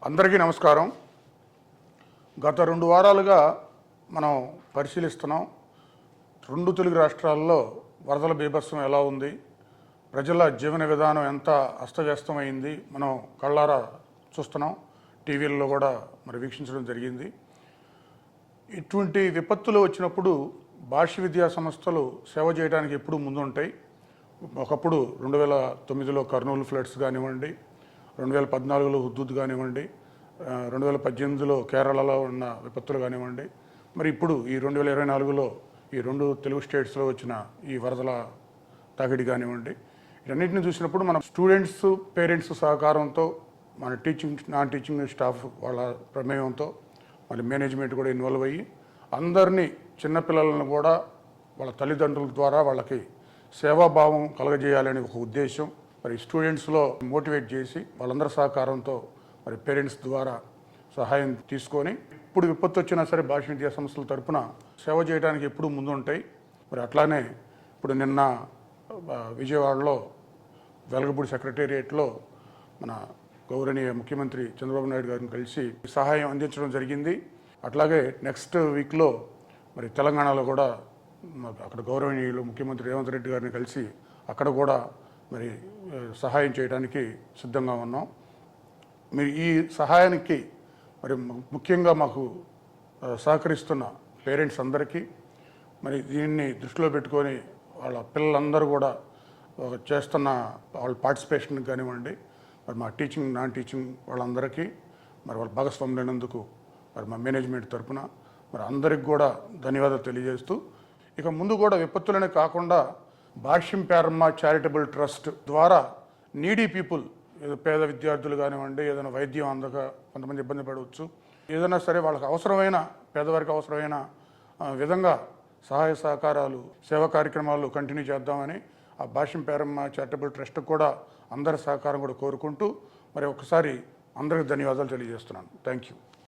అందరికీ నమస్కారం. గత 2 వారాలుగా మనం పరిశీలిస్తున్నాం. 2 తెలుగు రాష్ట్రాల్లో వరదల బీభత్సం ఎలా ఉంది, ప్రజల జీవన విధానం ఎంత అస్తవ్యస్తమైంది మనం కళ్ళారా చూస్తున్నాం. టీవీల్లో కూడా మరి వీక్షించడం జరిగింది. ఇటువంటి విపత్తులు వచ్చినప్పుడు భాష విద్యా సంస్థలు సేవ చేయడానికి ఎప్పుడూ ముందుంటాయి. ఒకప్పుడు 2009లో కర్నూలు ఫ్లడ్స్ కానివ్వండి, 2014లో హుద్హుద్ కానివ్వండి, 2018లో కేరళలో ఉన్న విపత్తులు కానివ్వండి, మరి ఇప్పుడు ఈ 2024లో ఈ 2 తెలుగు స్టేట్స్లో వచ్చిన ఈ వరదల తాకిడి కానివ్వండి, వీటన్నిటిని చూసినప్పుడు మన స్టూడెంట్స్, పేరెంట్స్ సహకారంతో, మన టీచింగ్ నాన్ టీచింగ్ స్టాఫ్ వాళ్ళ ప్రమేయంతో, మళ్ళీ మేనేజ్మెంట్ కూడా ఇన్వాల్వ్ అయ్యి అందరినీ, చిన్నపిల్లలను కూడా వాళ్ళ తల్లిదండ్రుల ద్వారా వాళ్ళకి సేవాభావం కలగజేయాలనే ఒక ఉద్దేశం, మరి స్టూడెంట్స్లో మోటివేట్ చేసి వాళ్ళందరి సహకారంతో మరి పేరెంట్స్ ద్వారా సహాయం తీసుకొని ఇప్పుడు విపత్తు వచ్చినా సరే భాష విద్యా సంస్థల తరపున సేవ చేయడానికి ఎప్పుడూ ముందుంటాయి. మరి అట్లానే ఇప్పుడు నిన్న విజయవాడలో వెలగపూడి సెక్రటేరియట్లో మన గౌరవనీయ ముఖ్యమంత్రి చంద్రబాబు నాయుడు గారిని కలిసి సహాయం అందించడం జరిగింది. అట్లాగే నెక్స్ట్ వీక్లో మరి తెలంగాణలో కూడా అక్కడ గౌరవనీయులు ముఖ్యమంత్రి రేవంత్ రెడ్డి గారిని కలిసి అక్కడ కూడా మరి సహాయం చేయడానికి సిద్ధంగా ఉన్నాం. మరి ఈ సహాయానికి మరి ముఖ్యంగా మాకు సహకరిస్తున్న పేరెంట్స్ అందరికీ, మరి దీన్ని దృష్టిలో పెట్టుకొని వాళ్ళ పిల్లలందరూ కూడా చేస్తున్న వాళ్ళ పార్టిసిపేషన్ కానివ్వండి, మరి మా టీచింగ్ నాన్ టీచింగ్ వాళ్ళందరికీ మరి వాళ్ళ భాగస్వాములైనందుకు మరి మా మేనేజ్మెంట్ తరఫున మరి అందరికి కూడా ధన్యవాదాలు తెలియజేస్తూ, ఇక ముందు కూడా విపత్తులనే కాకుండా భాష్యం పేరమ్మ చారిటబుల్ ట్రస్ట్ ద్వారా నీడీ పీపుల్, పేద విద్యార్థులు కానివ్వండి, ఏదైనా వైద్యం అందక కొంతమంది ఇబ్బంది పడవచ్చు, ఏదైనా సరే వాళ్ళకి అవసరమైన, పేదవారికి అవసరమైన విధంగా సహాయ సహకారాలు, సేవా కార్యక్రమాలు కంటిన్యూ చేద్దామని ఆ భాష్యం పేరమ్మ చారిటబుల్ ట్రస్ట్ కూడా అందరి సహకారం కూడా కోరుకుంటూ మరి ఒకసారి అందరికీ ధన్యవాదాలు తెలియజేస్తున్నాను. Thank you.